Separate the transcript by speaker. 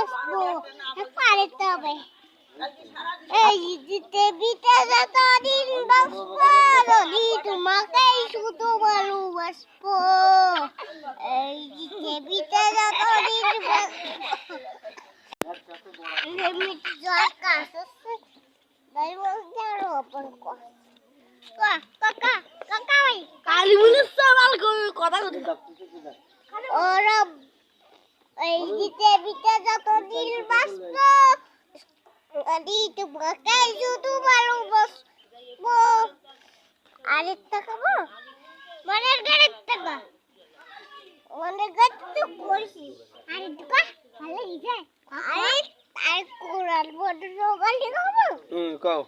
Speaker 1: বাঁচবো পারতে হবে এই পৃথিবীতে যতদিন বাঁচবো যদি তোমাকেই শুধু ভালোবাসবো এই পৃথিবীতে যতদিন যতদিন বাঁচবো তোমাকেই শুধু ভালোবাসবো আরেকটা খাবো মনের গাড়ির টাকা মনের গাড়ি তো করছিস আরেকটা ভালো লাগছে আরে আর কোরআন বড় গালি খাবো
Speaker 2: কও